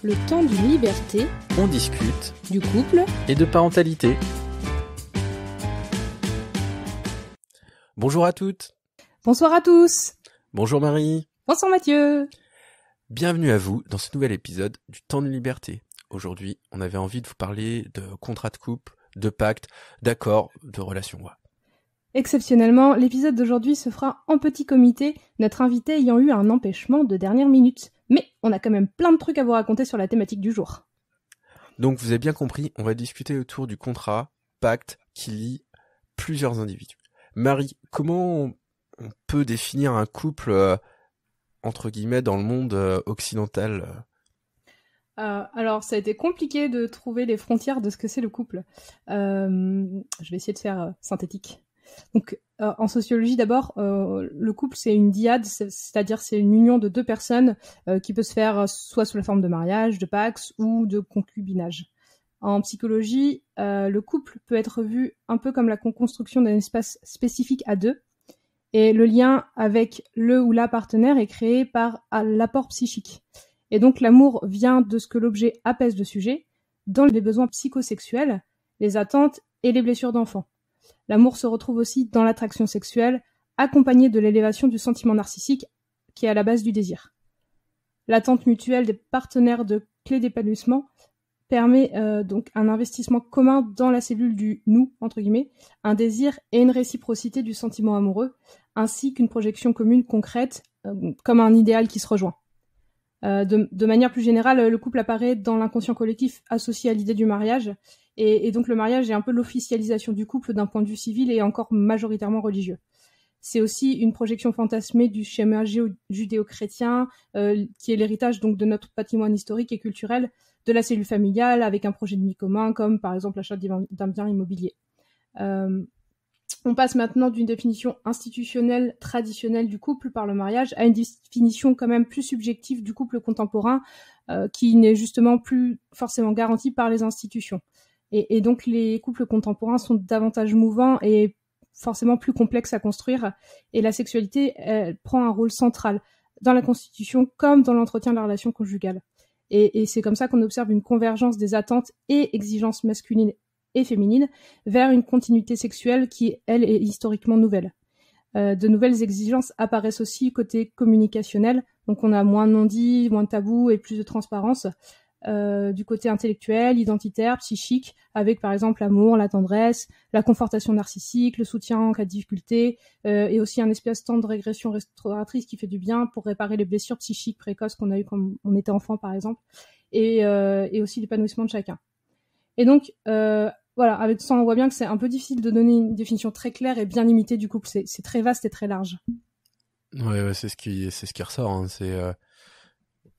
Le temps d'une liberté, on discute du couple et de parentalité. Bonjour à toutes. Bonsoir à tous. Bonjour Marie. Bonsoir Mathieu. Bienvenue à vous dans ce nouvel épisode du temps d'une liberté. Aujourd'hui, on avait envie de vous parler de contrat de couple, de pacte, d'accords, de relations. Exceptionnellement, l'épisode d'aujourd'hui se fera en petit comité, notre invité ayant eu un empêchement de dernière minute. Mais on a quand même plein de trucs à vous raconter sur la thématique du jour. Donc vous avez bien compris, on va discuter autour du contrat, pacte, qui lie plusieurs individus. Marie, comment on peut définir un couple, entre guillemets, dans le monde occidental Alors, ça a été compliqué de trouver les frontières de ce que c'est le couple. Je vais essayer de faire synthétique. Donc, en sociologie, d'abord, le couple, c'est une dyade, c'est-à-dire c'est une union de deux personnes qui peut se faire soit sous la forme de mariage, de pax ou de concubinage. En psychologie, le couple peut être vu un peu comme la construction d'un espace spécifique à deux, et le lien avec le ou la partenaire est créé par l'apport psychique. Et donc l'amour vient de ce que l'objet apaise le sujet, dans les besoins psychosexuels, les attentes et les blessures d'enfant. L'amour se retrouve aussi dans l'attraction sexuelle, accompagnée de l'élévation du sentiment narcissique qui est à la base du désir. L'attente mutuelle des partenaires de clé d'épanouissement permet donc un investissement commun dans la cellule du « nous », entre guillemets, un désir et une réciprocité du sentiment amoureux, ainsi qu'une projection commune concrète, comme un idéal qui se rejoint. De manière plus générale, le couple apparaît dans l'inconscient collectif associé à l'idée du mariage, et donc le mariage est un peu l'officialisation du couple d'un point de vue civil et encore majoritairement religieux. C'est aussi une projection fantasmée du schéma judéo-chrétien, qui est l'héritage donc de notre patrimoine historique et culturel, de la cellule familiale avec un projet de vie commun, comme par exemple l'achat d'un bien immobilier. On passe maintenant d'une définition institutionnelle traditionnelle du couple par le mariage à une définition quand même plus subjective du couple contemporain qui n'est justement plus forcément garantie par les institutions. Et donc les couples contemporains sont davantage mouvants et forcément plus complexes à construire, et la sexualité elle prend un rôle central dans la constitution comme dans l'entretien de la relation conjugale. Et c'est comme ça qu'on observe une convergence des attentes et exigences masculines et féminine, vers une continuité sexuelle qui, elle, est historiquement nouvelle. De nouvelles exigences apparaissent aussi côté communicationnel, donc on a moins de non-dits, moins de tabous et plus de transparence. Du côté intellectuel, identitaire, psychique, avec par exemple l'amour, la tendresse, la confortation narcissique, le soutien en cas de difficulté, et aussi un espèce temps de régression restauratrice qui fait du bien pour réparer les blessures psychiques précoces qu'on a eues quand on était enfant par exemple, et aussi l'épanouissement de chacun. Et donc, voilà, avec ça, on voit bien que c'est un peu difficile de donner une définition très claire et bien limitée du couple. C'est très vaste et très large. Ouais, c'est ce qui ressort. Hein.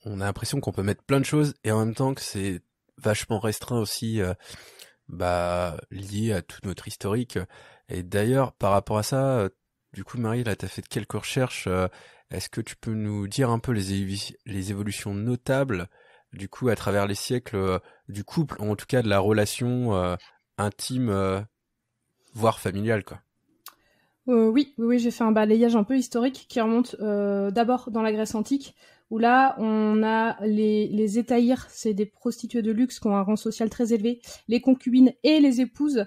On a l'impression qu'on peut mettre plein de choses et en même temps que c'est vachement restreint aussi, lié à tout notre historique. Et d'ailleurs, par rapport à ça, du coup, Marie, là, t'as fait quelques recherches. Est-ce que tu peux nous dire un peu les évolutions notables, du coup, à travers les siècles, du couple, ou en tout cas de la relation intime, voire familiale, quoi. Oui, j'ai fait un balayage un peu historique qui remonte d'abord dans la Grèce antique, où là, on a les hétaïres, c'est des prostituées de luxe qui ont un rang social très élevé, les concubines et les épouses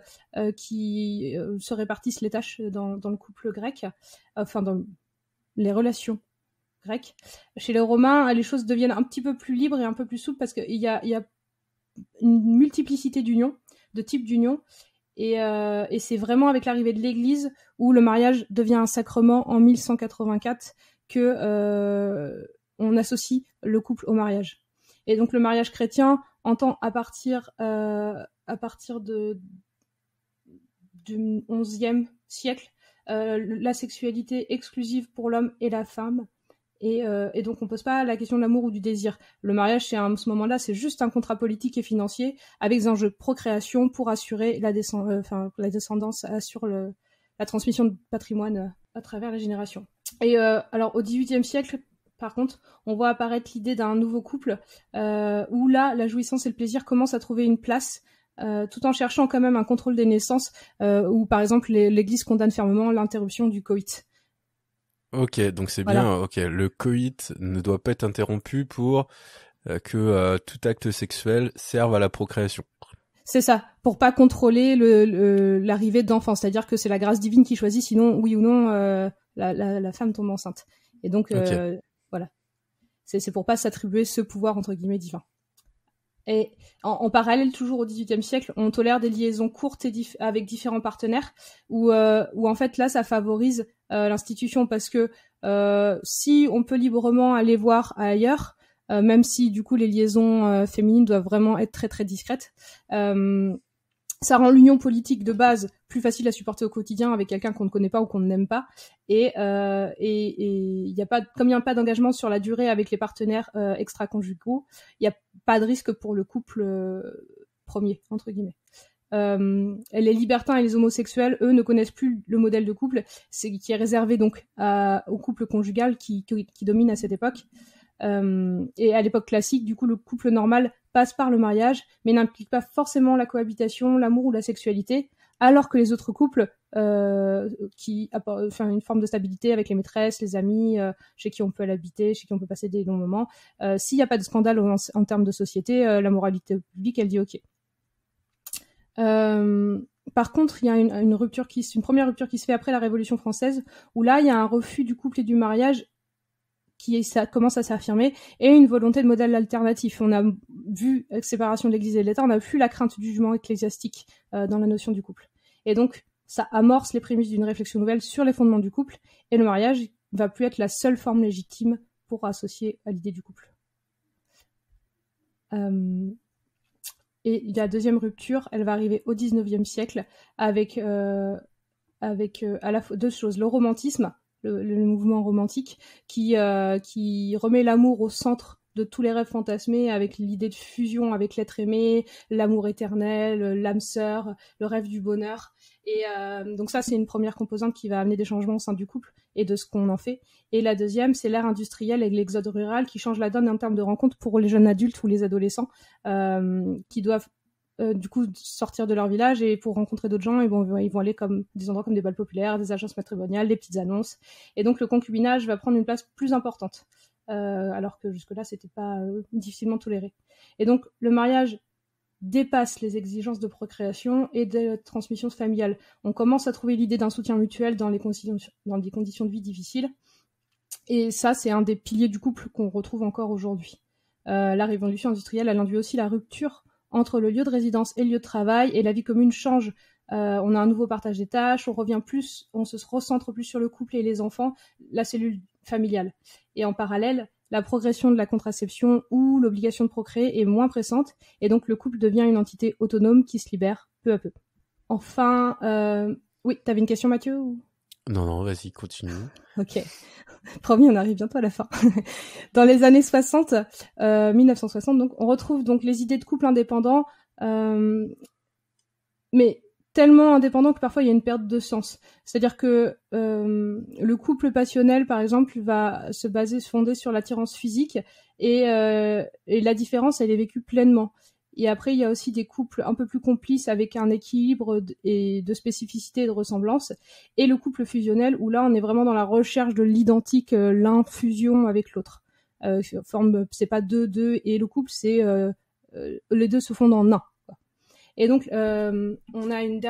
qui se répartissent les tâches dans le couple grec, enfin dans les relations grecques. Chez les Romains, les choses deviennent un petit peu plus libres et un peu plus souples parce qu'il y a une multiplicité d'unions, de types d'unions, et c'est vraiment avec l'arrivée de l'Église où le mariage devient un sacrement en 1184 que on associe le couple au mariage. Et donc le mariage chrétien entend à partir du XIe siècle la sexualité exclusive pour l'homme et la femme. Et donc on pose pas la question de l'amour ou du désir. Le mariage, à ce moment-là, c'est juste un contrat politique et financier avec des enjeux de procréation pour assurer la descendance, assure la transmission de patrimoine à travers les générations. Et alors au XVIIIe siècle, par contre, on voit apparaître l'idée d'un nouveau couple où là, la jouissance et le plaisir commencent à trouver une place, tout en cherchant quand même un contrôle des naissances, où par exemple l'Église condamne fermement l'interruption du coït. Ok, donc c'est Voilà. bien. Ok, le coït ne doit pas être interrompu pour que tout acte sexuel serve à la procréation. C'est ça, pour pas contrôler l'arrivée d'enfants, c'est-à-dire que c'est la grâce divine qui choisit, sinon oui ou non la femme tombe enceinte. Et donc voilà, c'est pour pas s'attribuer ce pouvoir entre guillemets divin. Et en parallèle, toujours au XVIIIe siècle, on tolère des liaisons courtes avec différents partenaires, où en fait là, ça favorise l'institution parce que si on peut librement aller voir ailleurs, même si du coup les liaisons féminines doivent vraiment être très très discrètes, ça rend l'union politique de base plus facile à supporter au quotidien avec quelqu'un qu'on ne connaît pas ou qu'on n'aime pas, et y a pas, comme il n'y a pas d'engagement sur la durée avec les partenaires extra-conjugaux, il n'y a pas de risque pour le couple premier, entre guillemets. Les libertins et les homosexuels, eux, ne connaissent plus le modèle de couple, qui est réservé donc au couple conjugal qui domine à cette époque. Et à l'époque classique, du coup, le couple normal passe par le mariage, mais n'implique pas forcément la cohabitation, l'amour ou la sexualité, alors que les autres couples qui apportent une forme de stabilité avec les maîtresses, les amis, chez qui on peut l'habiter, chez qui on peut passer des longs moments, s'il n'y a pas de scandale en termes de société, la moralité publique, elle dit OK. Par contre, il y a une première rupture qui se fait après la Révolution française, où là, il y a un refus du couple et du mariage ça commence à s'affirmer, et une volonté de modèle alternatif. On a vu, avec séparation de l'Église et de l'État, on a vu la crainte du jugement ecclésiastique dans la notion du couple. Et donc, ça amorce les prémices d'une réflexion nouvelle sur les fondements du couple, et le mariage va plus être la seule forme légitime pour associer à l'idée du couple. Et la deuxième rupture, elle va arriver au XIXe siècle, avec à la fois deux choses. Le romantisme, le mouvement romantique, qui remet l'amour au centre de tous les rêves fantasmés, avec l'idée de fusion avec l'être aimé, l'amour éternel, l'âme sœur, le rêve du bonheur. Et donc ça, c'est une première composante qui va amener des changements au sein du couple et de ce qu'on en fait. Et la deuxième, c'est l'ère industrielle et l'exode rural qui change la donne en termes de rencontres pour les jeunes adultes ou les adolescents qui doivent du coup sortir de leur village, et pour rencontrer d'autres gens, ils vont aller comme des endroits comme des balles populaires, des agences matrimoniales, des petites annonces, et donc le concubinage va prendre une place plus importante, alors que jusque-là c'était pas difficilement toléré. Et donc le mariage dépasse les exigences de procréation et de transmission familiale. On commence à trouver l'idée d'un soutien mutuel dans des conditions de vie difficiles, et ça c'est un des piliers du couple qu'on retrouve encore aujourd'hui. La révolution industrielle, elle induit aussi la rupture entre le lieu de résidence et le lieu de travail, et la vie commune change. On a un nouveau partage des tâches, on se recentre plus sur le couple et les enfants, la cellule familiale. Et en parallèle, la progression de la contraception ou l'obligation de procréer est moins pressante, et donc le couple devient une entité autonome qui se libère peu à peu. Enfin, oui, t'avais une question, Mathieu ou... Non, vas-y, continue. Ok. Promis, on arrive bientôt à la fin. Dans les années 60, 1960, donc, on retrouve donc les idées de couple indépendant, mais tellement indépendant que parfois il y a une perte de sens. C'est-à-dire que le couple passionnel, par exemple, va se fonder sur l'attirance physique, et la différence, elle est vécue pleinement. Et après, il y a aussi des couples un peu plus complices avec un équilibre et de spécificité et de ressemblance. Et le couple fusionnel, où là, on est vraiment dans la recherche de l'identique, l'infusion avec l'autre. C'est pas deux, et le couple, c'est les deux se fondent en un. Et donc, on a une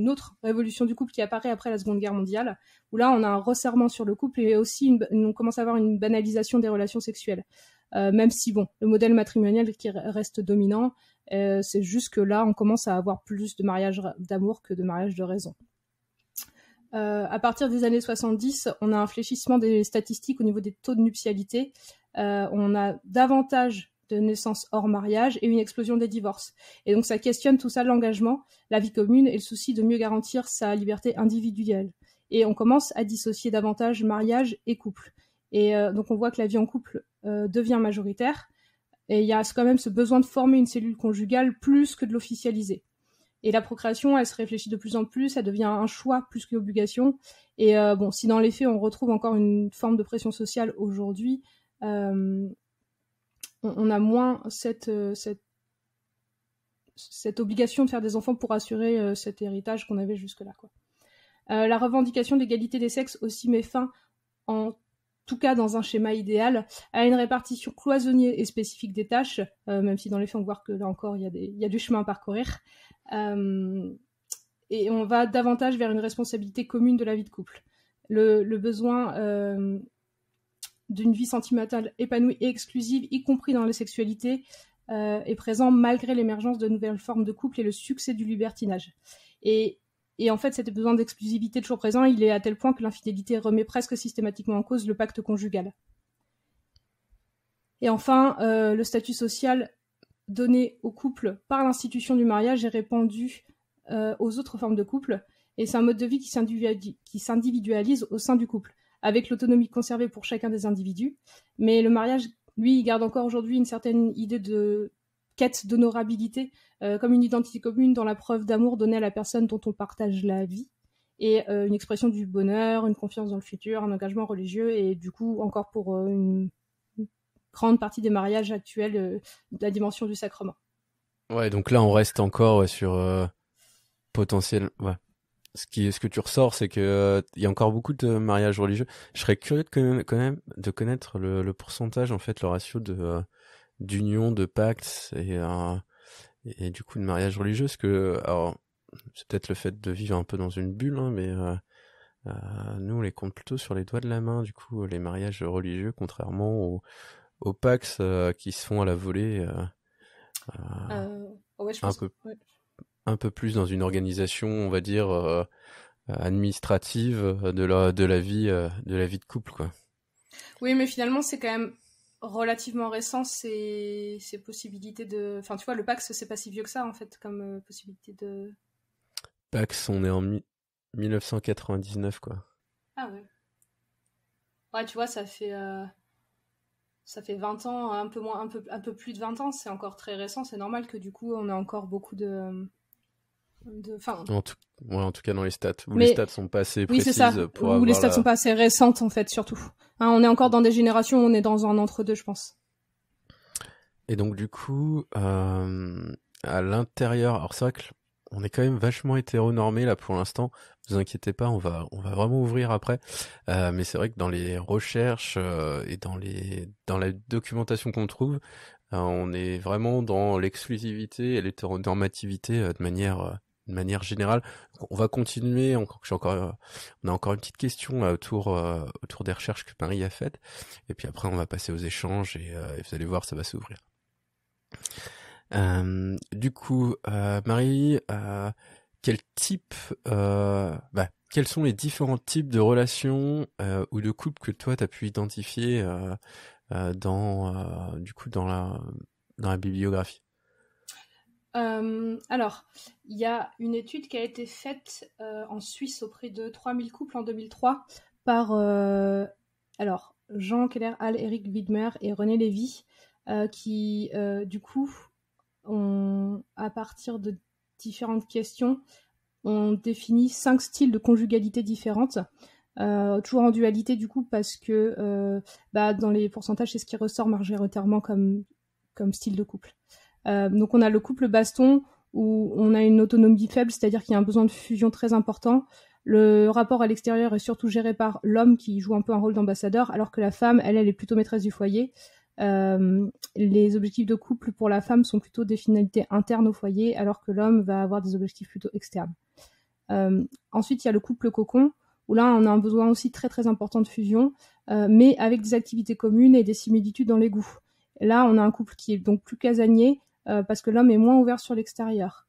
autre révolution du couple qui apparaît après la Seconde Guerre mondiale, où là, on a un resserrement sur le couple, et aussi on commence à avoir une banalisation des relations sexuelles. Même si, bon, le modèle matrimonial qui reste dominant, c'est juste que là, on commence à avoir plus de mariages d'amour que de mariages de raison. À partir des années 70, on a un fléchissement des statistiques au niveau des taux de nuptialité. On a davantage de naissances hors mariage et une explosion des divorces. Et donc ça questionne tout ça, l'engagement, la vie commune et le souci de mieux garantir sa liberté individuelle. Et on commence à dissocier davantage mariage et couple. Et donc on voit que la vie en couple devient majoritaire, et il y a quand même ce besoin de former une cellule conjugale plus que de l'officialiser. Et la procréation, elle se réfléchit de plus en plus, elle devient un choix plus qu'une obligation. Et bon, si dans les faits on retrouve encore une forme de pression sociale aujourd'hui, on a moins cette obligation de faire des enfants pour assurer cet héritage qu'on avait jusque-là, quoi. La revendication d'égalité des sexes aussi met fin en tout cas dans un schéma idéal, à une répartition cloisonnée et spécifique des tâches, même si dans les faits on voit que là encore il y a du chemin à parcourir. Et on va davantage vers une responsabilité commune de la vie de couple. Le besoin d'une vie sentimentale épanouie et exclusive, y compris dans la sexualité, est présent malgré l'émergence de nouvelles formes de couple et le succès du libertinage. Et en fait, cet besoin d'exclusivité toujours présent, il est à tel point que l'infidélité remet presque systématiquement en cause le pacte conjugal. Et enfin, le statut social donné au couple par l'institution du mariage est répandu aux autres formes de couple, et c'est un mode de vie qui s'individualise au sein du couple, avec l'autonomie conservée pour chacun des individus. Mais le mariage, lui, il garde encore aujourd'hui une certaine idée de quête d'honorabilité, comme une identité commune dans la preuve d'amour donnée à la personne dont on partage la vie, et une expression du bonheur, une confiance dans le futur, un engagement religieux, et du coup, encore pour une grande partie des mariages actuels, la dimension du sacrement. Ouais, donc là, on reste encore sur potentiel. Ouais. Ce que tu ressors, c'est que il y a encore beaucoup de mariages religieux. Je serais curieux de connaître le pourcentage, en fait, le ratio d'union, de pactes et du coup de mariage religieux. Parce que, alors, c'est peut-être le fait de vivre un peu dans une bulle, hein, mais nous, on les compte plutôt sur les doigts de la main, du coup, les mariages religieux, contrairement aux pactes qui se font à la volée, ouais, je pense un peu plus dans une organisation, on va dire, administrative de la vie de couple, quoi. Oui, mais finalement, c'est quand même relativement récent ces possibilités de... Enfin, tu vois, le Pax, c'est pas si vieux que ça, en fait, comme possibilité de... Pax, on est en 1999, quoi. Ah ouais. Ouais, tu vois, ça fait 20 ans, un peu plus de 20 ans, c'est encore très récent, c'est normal que du coup, on a encore beaucoup de... En tout cas dans les stats, où les stats sont pas assez précises, c'est ça, pour où les stats sont pas assez récentes en fait, surtout. Hein, on est encore dans des générations où on est dans un entre-deux, je pense. Et donc du coup, à l'intérieur, alors c'est vrai que on est quand même vachement hétéronormé là pour l'instant. Vous inquiétez pas, on va vraiment ouvrir après. Mais c'est vrai que dans les recherches et dans la documentation qu'on trouve, on est vraiment dans l'exclusivité et l'hétéronormativité de manière générale. Donc, on va continuer. On a encore une petite question autour des recherches que Marie a faites. Et puis après, on va passer aux échanges et vous allez voir, ça va s'ouvrir. Du coup, Marie, quels sont les différents types de relations ou de couples que toi t'as pu identifier dans la bibliographie? Alors, il y a une étude qui a été faite en Suisse auprès de 3000 couples en 2003 par Jean Keller, Hall, Eric Widmer et René Lévy, qui du coup à partir de différentes questions, on définit 5 styles de conjugalité différentes, toujours en dualité du coup, parce que dans les pourcentages, c'est ce qui ressort majoritairement comme style de couple. Donc on a le couple baston, où on a une autonomie faible, c'est-à-dire qu'il y a un besoin de fusion très important. Le rapport à l'extérieur est surtout géré par l'homme, qui joue un peu un rôle d'ambassadeur, alors que la femme, elle est plutôt maîtresse du foyer. Les objectifs de couple pour la femme sont plutôt des finalités internes au foyer, alors que l'homme va avoir des objectifs plutôt externes. Ensuite, il y a le couple cocon, où là, on a un besoin aussi très très important de fusion, mais avec des activités communes et des similitudes dans les goûts. Et là, on a un couple qui est donc plus casanier, parce que l'homme est moins ouvert sur l'extérieur.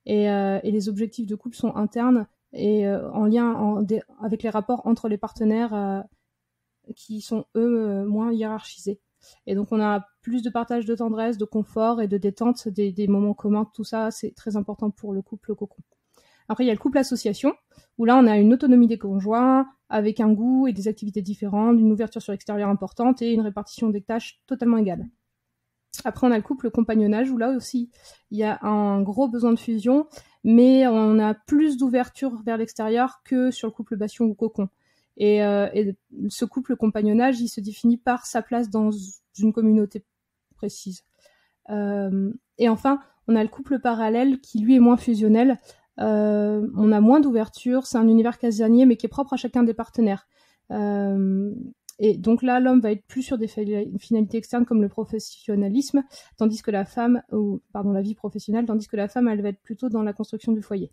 Et les objectifs de couple sont internes et en lien avec les rapports entre les partenaires qui sont, eux, moins hiérarchisés. Et donc, on a plus de partage de tendresse, de confort et de détente, des moments communs. Tout ça, c'est très important pour le couple cocon. Après, il y a le couple association, où là, on a une autonomie des conjoints, avec un goût et des activités différentes, une ouverture sur l'extérieur importante et une répartition des tâches totalement égale. Après, on a le couple compagnonnage, où là aussi, il y a un gros besoin de fusion, mais on a plus d'ouverture vers l'extérieur que sur le couple bastion ou cocon. Et ce couple compagnonnage, il se définit par sa place dans une communauté précise. Et enfin, on a le couple parallèle, qui lui est moins fusionnel. On a moins d'ouverture, c'est un univers casanier, mais qui est propre à chacun des partenaires. Et donc là, l'homme va être plus sur des finalités externes comme le professionnalisme, tandis que la femme, la vie professionnelle, tandis que la femme, elle va être plutôt dans la construction du foyer.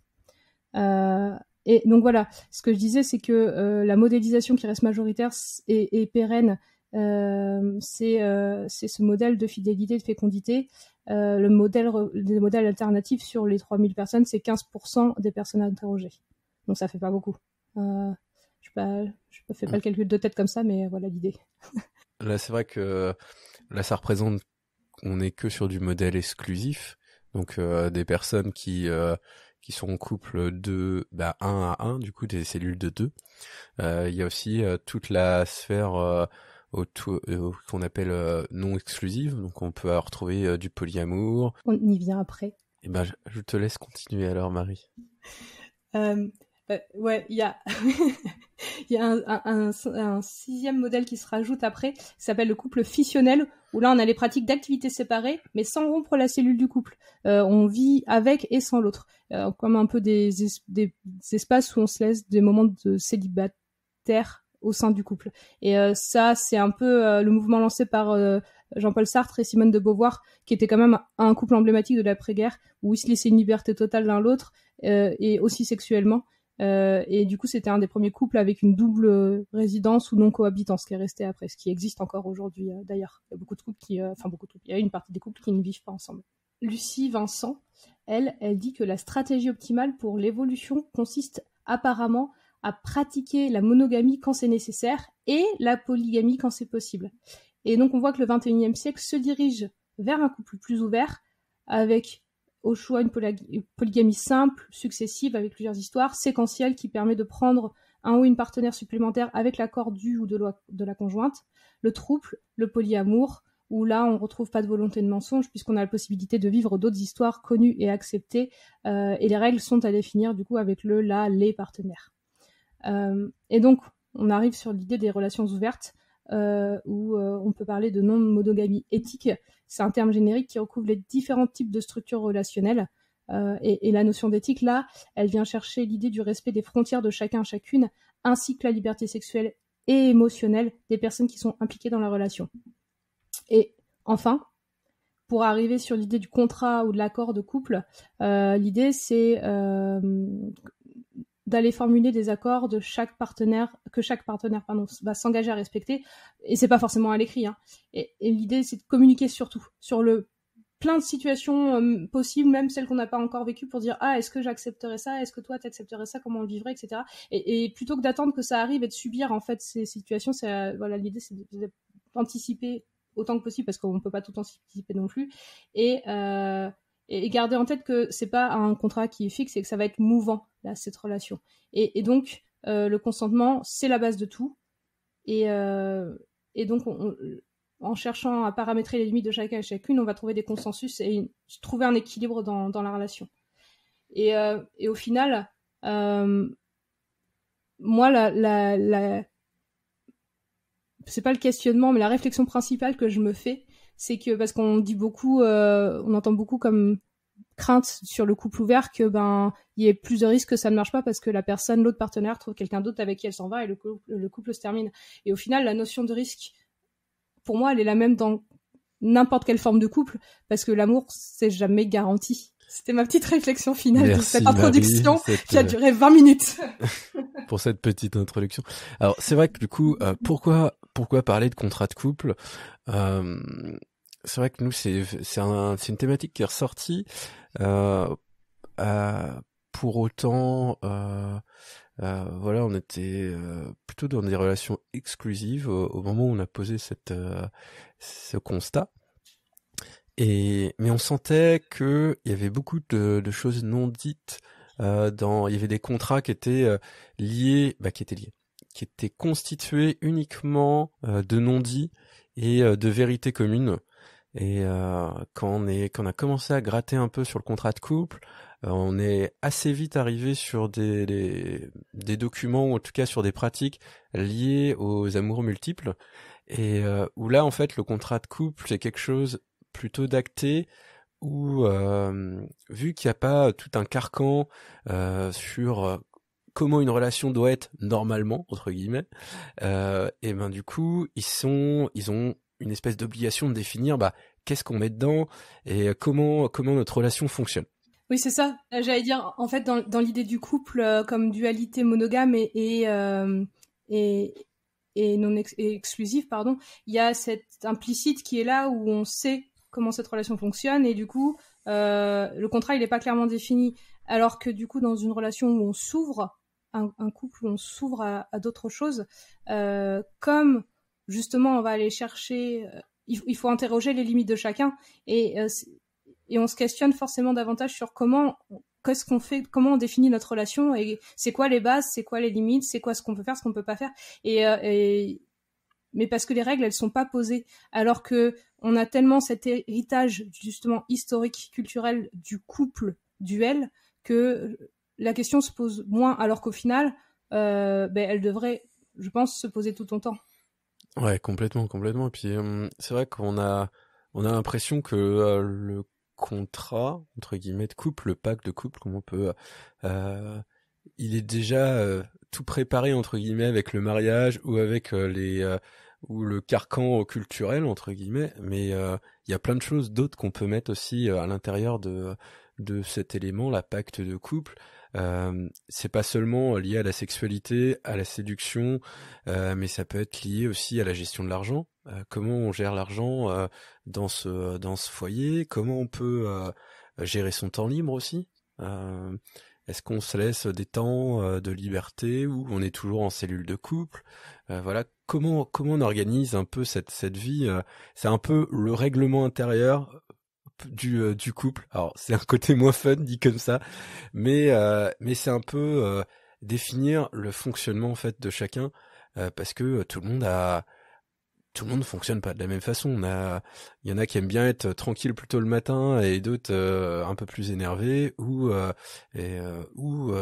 Et donc voilà, ce que je disais, c'est que la modélisation qui reste majoritaire et pérenne, c'est ce modèle de fidélité, de fécondité. Des modèles alternatifs sur les 3000 personnes, c'est 15% des personnes interrogées. Donc ça fait pas beaucoup. Je fais pas le calcul de tête comme ça, mais voilà l'idée. Là, c'est vrai que là, ça représente, on n'est que sur du modèle exclusif, donc des personnes qui sont en couple de 1 à 1, du coup des cellules de 2. Il y a aussi toute la sphère qu'on appelle non exclusive, donc on peut retrouver du polyamour. On y vient après. Et ben, je te laisse continuer alors, Marie. Ouais, il y a il y a un 6e modèle qui se rajoute après, qui s'appelle le couple fissionnel, où là on a les pratiques d'activités séparées, mais sans rompre la cellule du couple. On vit avec et sans l'autre, comme un peu des espaces où on se laisse des moments de célibataire au sein du couple. Et ça, c'est un peu le mouvement lancé par Jean-Paul Sartre et Simone de Beauvoir, qui était quand même un couple emblématique de l'après-guerre, où ils se laissaient une liberté totale l'un l'autre, et aussi sexuellement. Et du coup, c'était un des premiers couples avec une double résidence ou non-cohabitance qui est resté après, ce qui existe encore aujourd'hui d'ailleurs. Il y a beaucoup de couples il y a une partie des couples qui ne vivent pas ensemble. Lucie Vincent, elle dit que la stratégie optimale pour l'évolution consiste apparemment à pratiquer la monogamie quand c'est nécessaire et la polygamie quand c'est possible. Et donc, on voit que le 21e siècle se dirige vers un couple plus ouvert, avec au choix une polygamie simple, successive, avec plusieurs histoires, séquentielle, qui permet de prendre un ou une partenaire supplémentaire avec l'accord du ou de la conjointe, le trouble, le polyamour, où là on ne retrouve pas de volonté de mensonge, puisqu'on a la possibilité de vivre d'autres histoires connues et acceptées, et les règles sont à définir du coup avec les partenaires. Et donc on arrive sur l'idée des relations ouvertes, où on peut parler de non-monogamie éthique. C'est un terme générique qui recouvre les différents types de structures relationnelles. Et la notion d'éthique, là, elle vient chercher l'idée du respect des frontières de chacun, chacune, ainsi que la liberté sexuelle et émotionnelle des personnes qui sont impliquées dans la relation. Et enfin, pour arriver sur l'idée du contrat ou de l'accord de couple, l'idée, c'est d'aller formuler des accords que chaque partenaire va s'engager à respecter, et c'est pas forcément à l'écrit, hein. Et l'idée, c'est de communiquer surtout sur plein de situations possibles, même celles qu'on n'a pas encore vécues, pour dire est-ce que j'accepterais ça, est-ce que toi t'accepterais ça, comment on le vivrait, etc. Et plutôt que d'attendre que ça arrive et de subir en fait ces situations, l'idée c'est d'anticiper autant que possible, parce qu'on peut pas tout anticiper non plus, et garder en tête que c'est pas un contrat qui est fixe et que ça va être mouvant, là, cette relation. Et donc, le consentement, c'est la base de tout. Et donc, en cherchant à paramétrer les limites de chacun et chacune, on va trouver des consensus et trouver un équilibre dans la relation. Et au final, moi, c'est pas le questionnement, mais la réflexion principale que je me fais, c'est que, parce qu'on dit beaucoup, on entend beaucoup comme crainte sur le couple ouvert que il y ait plus de risques que ça ne marche pas, parce que l'autre partenaire trouve quelqu'un d'autre avec qui elle s'en va et le couple se termine. Et au final, la notion de risque, pour moi, elle est la même dans n'importe quelle forme de couple, parce que l'amour, c'est jamais garanti. C'était ma petite réflexion finale. Merci, de cette introduction Marie, qui a duré 20 minutes. Pour cette petite introduction. Alors, c'est vrai que du coup, pourquoi parler de contrat de couple? C'est vrai que nous, c'est une thématique qui est ressortie. Pour autant, voilà, on était plutôt dans des relations exclusives au moment où on a posé ce constat. Mais on sentait que il y avait beaucoup de choses non dites. Il y avait des contrats qui étaient liés, qui étaient constitués uniquement de non-dits et de vérités communes. Et quand on a commencé à gratter un peu sur le contrat de couple, on est assez vite arrivé sur des documents, ou en tout cas sur des pratiques liées aux amours multiples, et où là en fait le contrat de couple c'est quelque chose plutôt d'acté, où vu qu'il n'y a pas tout un carcan sur comment une relation doit être normalement entre guillemets, et ben du coup ils ont une espèce d'obligation de définir qu'est-ce qu'on met dedans et comment notre relation fonctionne. Oui, c'est ça. J'allais dire, en fait, dans l'idée du couple comme dualité monogame et, et non exclusive, pardon, il y a cet implicite qui est là où on sait comment cette relation fonctionne et du coup, le contrat, il n'est pas clairement défini. Alors que du coup, dans une relation où on s'ouvre, un couple où on s'ouvre à d'autres choses, comme justement on va aller chercher, il faut interroger les limites de chacun et on se questionne forcément davantage sur qu'est-ce qu'on fait, comment on définit notre relation et c'est quoi les bases, c'est quoi les limites, c'est quoi ce qu'on peut faire, ce qu'on peut pas faire. Mais parce que les règles, elles sont pas posées. Alors que on a tellement cet héritage, justement, historique, culturel du couple duel que la question se pose moins, alors qu'au final, elle devrait, je pense, se poser tout autant. Ouais, complètement. Et puis c'est vrai on a l'impression que le contrat entre guillemets de couple, le pacte de couple, comme on peut, il est déjà tout préparé entre guillemets avec le mariage ou avec ou le carcan culturel entre guillemets. Mais il y a plein de choses d'autres qu'on peut mettre aussi à l'intérieur de cet élément, la pacte de couple. C'est pas seulement lié à la sexualité, à la séduction, mais ça peut être lié aussi à la gestion de l'argent. Comment on gère l'argent dans ce foyer, comment on peut gérer son temps libre aussi. Est-ce qu'on se laisse des temps de liberté ou on est toujours en cellule de couple. Voilà, comment on organise un peu cette vie. C'est un peu le règlement intérieur du couple. Alors c'est un côté moins fun dit comme ça, mais c'est un peu définir le fonctionnement en fait de chacun, parce que tout le monde fonctionne pas de la même façon. Il y en a qui aiment bien être tranquille plutôt le matin et d'autres un peu plus énervés ou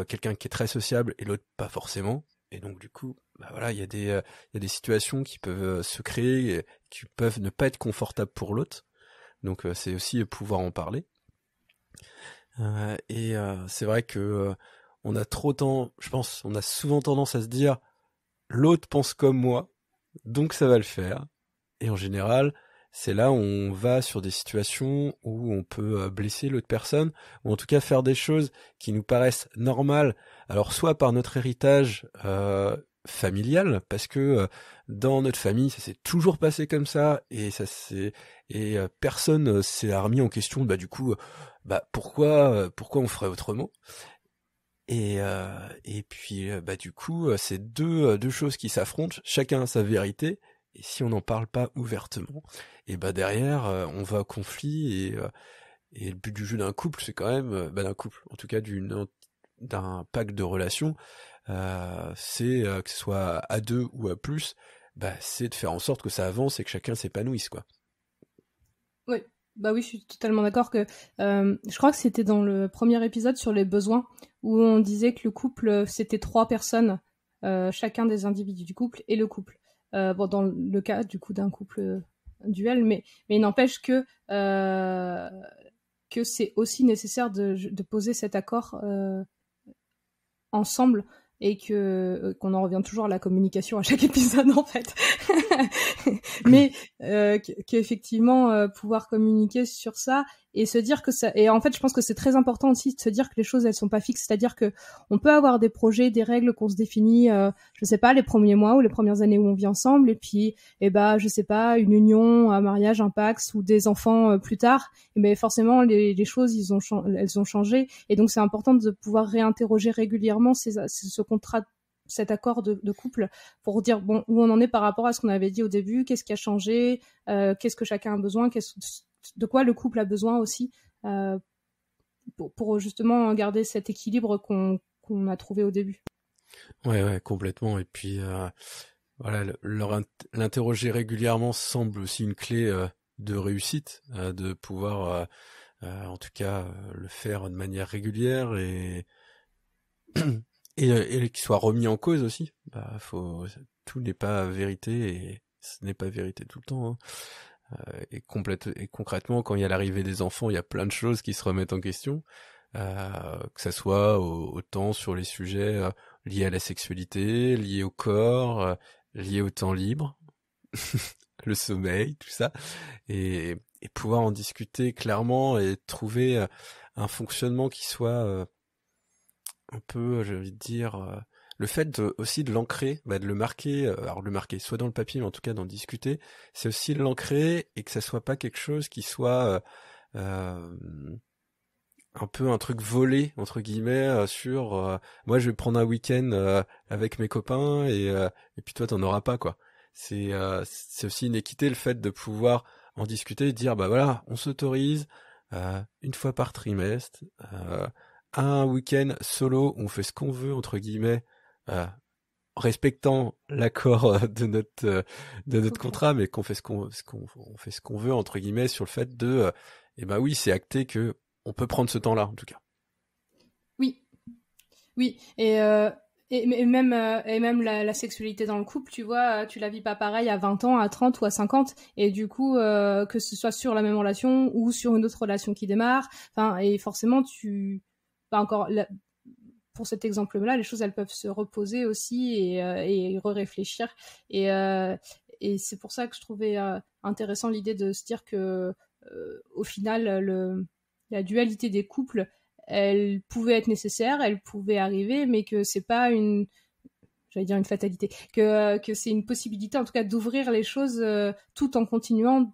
quelqu'un qui est très sociable et l'autre pas forcément. Et donc du coup, voilà, il y a des situations qui peuvent se créer et qui peuvent ne pas être confortables pour l'autre. Donc c'est aussi pouvoir en parler. C'est vrai que on a je pense, on a souvent tendance à se dire l'autre pense comme moi, donc ça va le faire. Et en général, c'est là où on va sur des situations où on peut blesser l'autre personne, ou en tout cas faire des choses qui nous paraissent normales. Alors soit par notre héritage familial, parce que dans notre famille, ça s'est toujours passé comme ça, et personne s'est remis en question. Du coup, pourquoi on ferait autrement? Et puis du coup, c'est deux choses qui s'affrontent, chacun a sa vérité. Et si on n'en parle pas ouvertement, et derrière, on va au conflit et le but du jeu d'un couple, c'est quand même, d'un couple, en tout cas d'un pacte de relations, c'est que ce soit à deux ou à plus, c'est de faire en sorte que ça avance et que chacun s'épanouisse, quoi. Oui, oui, je suis totalement d'accord que je crois que c'était dans le premier épisode sur les besoins où on disait que le couple c'était 3 personnes, chacun des individus du couple et le couple. Dans le cas du coup d'un couple duel, mais il n'empêche que c'est aussi nécessaire de poser cet accord ensemble et qu'on en revient toujours à la communication à chaque épisode en fait. Mais qu'effectivement pouvoir communiquer sur ça et se dire que ça, et en fait je pense que c'est très important aussi de se dire que les choses elles sont pas fixes, c'est-à-dire que on peut avoir des projets, des règles qu'on se définit, je sais pas, les premiers mois ou les premières années où on vit ensemble, et puis je sais pas, une union, un mariage, un pax ou des enfants plus tard, et forcément les choses elles ont changé, et donc c'est important de pouvoir réinterroger régulièrement ce contrat, cet accord de couple, pour dire bon où on en est par rapport à ce qu'on avait dit au début, qu'est-ce qui a changé, qu'est-ce que chacun a besoin, de quoi le couple a besoin aussi, pour justement garder cet équilibre qu'on a trouvé au début. Ouais, complètement. Et puis voilà, l'interroger régulièrement semble aussi une clé de réussite, de pouvoir en tout cas le faire de manière régulière et qu'il soit remis en cause aussi. Tout n'est pas vérité et ce n'est pas vérité tout le temps, hein. Et concrètement, quand il y a l'arrivée des enfants, il y a plein de choses qui se remettent en question, que ça soit autant sur les sujets liées à la sexualité, liées au corps, liées au temps libre, le sommeil, tout ça, et pouvoir en discuter clairement et trouver un fonctionnement qui soit un peu, j'ai envie de dire, le fait aussi de l'ancrer, de le marquer, alors le marquer, soit dans le papier, mais en tout cas d'en discuter, c'est aussi de l'ancrer et que ça soit pas quelque chose qui soit un peu un truc volé entre guillemets sur moi je vais prendre un week-end avec mes copains et puis toi t'en auras pas quoi. C'est aussi une équité le fait de pouvoir en discuter et dire bah voilà on s'autorise une fois par trimestre un week-end solo on fait ce qu'on veut entre guillemets respectant l'accord de notre contrat mais qu'on fait on fait ce qu'on veut entre guillemets sur le fait de et bah oui c'est acté que on peut prendre ce temps-là, en tout cas. Oui, oui, et même la sexualité dans le couple, tu vois, tu la vis pas pareil à 20 ans, à 30 ou à 50, et du coup, que ce soit sur la même relation ou sur une autre relation qui démarre, enfin, et forcément, pour cet exemple-là, les choses, elles peuvent se reposer aussi et réfléchir, et c'est pour ça que je trouvais intéressant l'idée de se dire que, au final, la dualité des couples, elle pouvait être nécessaire, elle pouvait arriver, mais que c'est pas j'allais dire une fatalité, que c'est une possibilité, en tout cas, d'ouvrir les choses tout en continuant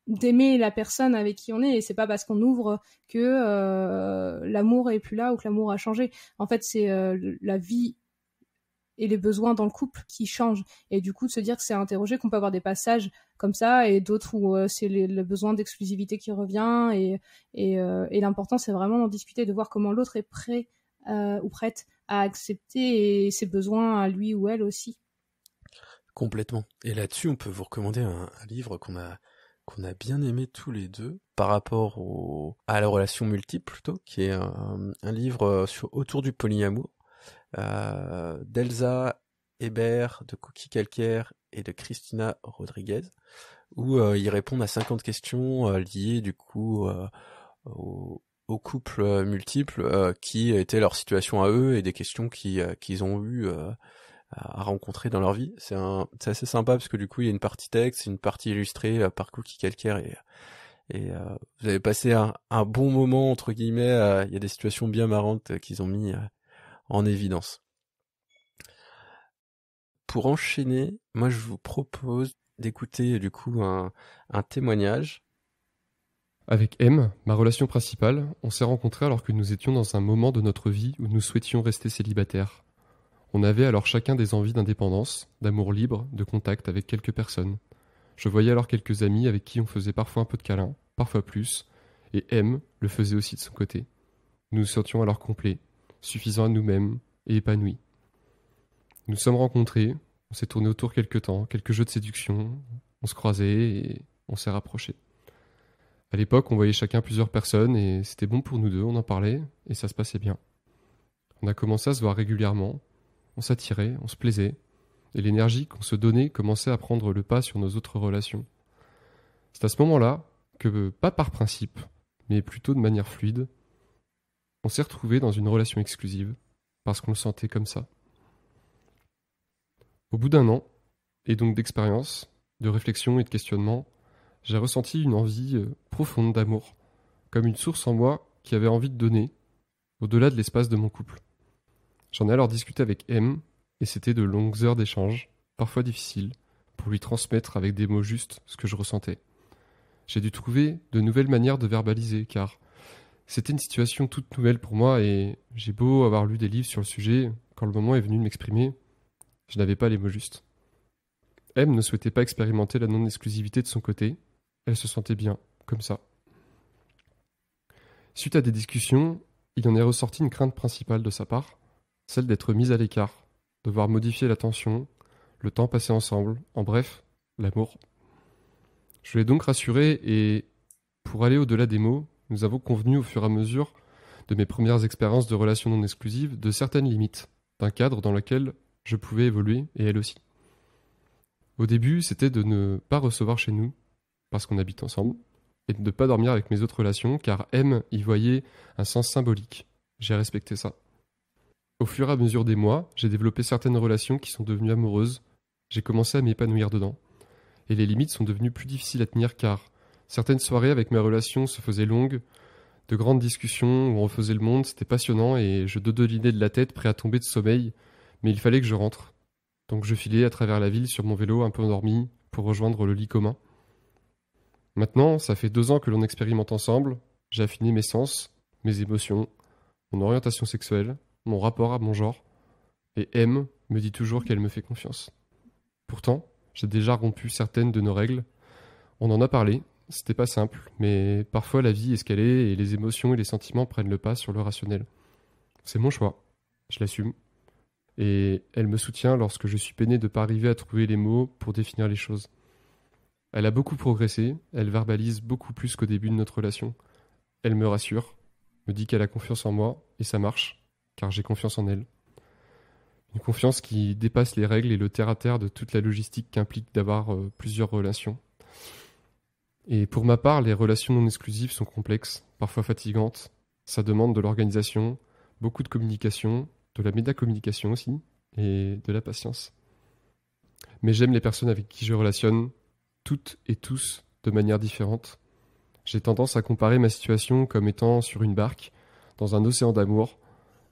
d'aimer la personne avec qui on est. Et c'est pas parce qu'on ouvre que l'amour est plus là ou que l'amour a changé. En fait, c'est la vie et les besoins dans le couple qui changent. Et du coup, de se dire que c'est interrogé, qu'on peut avoir des passages comme ça et d'autres où c'est le besoin d'exclusivité qui revient. Et l'important, c'est vraiment d'en discuter, de voir comment l'autre est prêt ou prête à accepter ses besoins à lui ou elle aussi. Complètement. Et là-dessus, on peut vous recommander un livre qu'on a bien aimé tous les deux par rapport à la relation multiple plutôt, qui est un livre autour du polyamour. D'Elsa Hébert, de Cookie Calcaire et de Christina Rodriguez, où ils répondent à 50 questions liées du coup aux couples multiples qui étaient leur situation à eux et des questions qu'ils ont eu à rencontrer dans leur vie. C'est assez sympa parce que du coup il y a une partie texte, une partie illustrée par Cookie Calcaire et vous avez passé un bon moment entre guillemets. Il y a des situations bien marrantes qu'ils ont mis en évidence. Pour enchaîner, moi je vous propose d'écouter du coup un témoignage. Avec M, ma relation principale, on s'est rencontrés alors que nous étions dans un moment de notre vie où nous souhaitions rester célibataires. On avait alors chacun des envies d'indépendance, d'amour libre, de contact avec quelques personnes. Je voyais alors quelques amis avec qui on faisait parfois un peu de câlins, parfois plus, et M le faisait aussi de son côté. Nous nous sentions alors complets, suffisants à nous-mêmes et épanouis. Nous nous sommes rencontrés, on s'est tourné autour quelques temps, quelques jeux de séduction, on se croisait et on s'est rapprochés. À l'époque, on voyait chacun plusieurs personnes et c'était bon pour nous deux, on en parlait et ça se passait bien. On a commencé à se voir régulièrement, on s'attirait, on se plaisait, et l'énergie qu'on se donnait commençait à prendre le pas sur nos autres relations. C'est à ce moment-là que, pas par principe, mais plutôt de manière fluide, on s'est retrouvés dans une relation exclusive, parce qu'on le sentait comme ça. Au bout d'un an, et donc d'expérience, de réflexion et de questionnement, j'ai ressenti une envie profonde d'amour, comme une source en moi qui avait envie de donner, au-delà de l'espace de mon couple. J'en ai alors discuté avec M, et c'était de longues heures d'échange, parfois difficiles, pour lui transmettre avec des mots justes ce que je ressentais. J'ai dû trouver de nouvelles manières de verbaliser, car c'était une situation toute nouvelle pour moi, et j'ai beau avoir lu des livres sur le sujet, quand le moment est venu de m'exprimer, je n'avais pas les mots justes. M ne souhaitait pas expérimenter la non-exclusivité de son côté, elle se sentait bien, comme ça. Suite à des discussions, il en est ressorti une crainte principale de sa part, celle d'être mise à l'écart, devoir modifier l'attention, le temps passé ensemble, en bref, l'amour. Je l'ai donc rassuré et, pour aller au-delà des mots, nous avons convenu au fur et à mesure de mes premières expériences de relations non exclusives de certaines limites, d'un cadre dans lequel je pouvais évoluer et elle aussi. Au début, c'était de ne pas recevoir chez nous, parce qu'on habite ensemble, et de ne pas dormir avec mes autres relations, car M y voyait un sens symbolique. J'ai respecté ça. Au fur et à mesure des mois, j'ai développé certaines relations qui sont devenues amoureuses. J'ai commencé à m'épanouir dedans. Et les limites sont devenues plus difficiles à tenir car certaines soirées avec mes relations se faisaient longues, de grandes discussions où on refaisait le monde, c'était passionnant et je dodelinais de la tête prêt à tomber de sommeil, mais il fallait que je rentre. Donc je filais à travers la ville sur mon vélo un peu endormi pour rejoindre le lit commun. Maintenant, ça fait 2 ans que l'on expérimente ensemble, j'ai affiné mes sens, mes émotions, mon orientation sexuelle, mon rapport à mon genre, et M me dit toujours qu'elle me fait confiance. Pourtant, j'ai déjà rompu certaines de nos règles. On en a parlé, c'était pas simple, mais parfois la vie est ce qu'elle est et les émotions et les sentiments prennent le pas sur le rationnel. C'est mon choix, je l'assume. Et elle me soutient lorsque je suis peiné de ne pas arriver à trouver les mots pour définir les choses. Elle a beaucoup progressé, elle verbalise beaucoup plus qu'au début de notre relation. Elle me rassure, me dit qu'elle a confiance en moi, et ça marche, car j'ai confiance en elle. Une confiance qui dépasse les règles et le terre-à-terre de toute la logistique qu'implique d'avoir plusieurs relations. Et pour ma part, les relations non exclusives sont complexes, parfois fatigantes. Ça demande de l'organisation, beaucoup de communication, de la métacommunication aussi, et de la patience. Mais j'aime les personnes avec qui je relationne, toutes et tous, de manière différente. J'ai tendance à comparer ma situation comme étant sur une barque, dans un océan d'amour.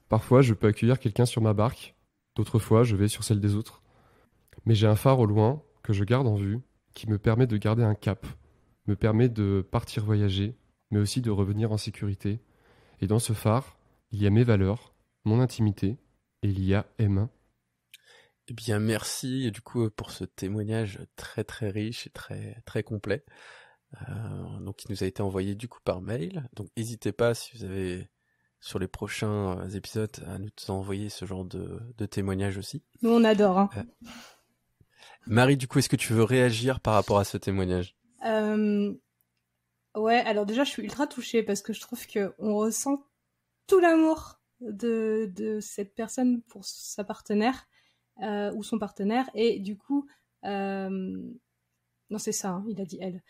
Parfois, je peux accueillir quelqu'un sur ma barque, d'autres fois, je vais sur celle des autres. Mais j'ai un phare au loin, que je garde en vue, qui me permet de garder un cap, me permet de partir voyager, mais aussi de revenir en sécurité. Et dans ce phare, il y a mes valeurs, mon intimité, et il y a M. Eh bien, merci du coup pour ce témoignage très très riche et très très complet. Donc, il nous a été envoyé du coup par mail. Donc, n'hésitez pas si vous avez sur les prochains épisodes à nous envoyer ce genre de témoignage aussi. Nous, on adore. Hein. Marie, du coup, est-ce que tu veux réagir par rapport à ce témoignage ? Ouais, alors déjà, je suis ultra touchée parce que je trouve qu'on ressent tout l'amour de cette personne pour sa partenaire ou son partenaire. Et du coup, non, c'est ça, hein, il a dit elle.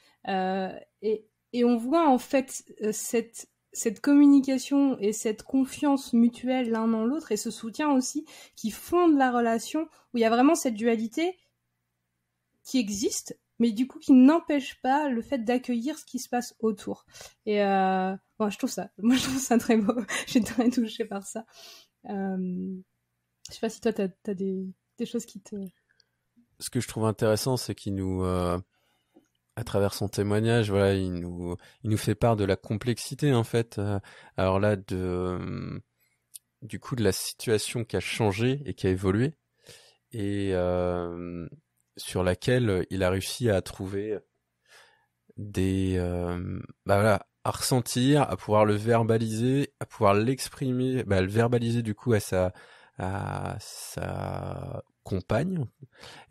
Et on voit en fait cette communication et cette confiance mutuelle l'un dans l'autre et ce soutien aussi qui fonde la relation où il y a vraiment cette dualité qui existe, mais du coup qui n'empêche pas le fait d'accueillir ce qui se passe autour. Et bon, je trouve ça très beau. Je suis très touchée par ça. Je sais pas si toi t'as des choses qui te... Ce que je trouve intéressant, c'est qu'il nous, à travers son témoignage, voilà, il nous fait part de la complexité en fait. Alors là, du coup, de la situation qui a changé et qui a évolué, et sur laquelle il a réussi à trouver voilà, à ressentir, à pouvoir le verbaliser, à pouvoir l'exprimer, le verbaliser du coup à sa compagne,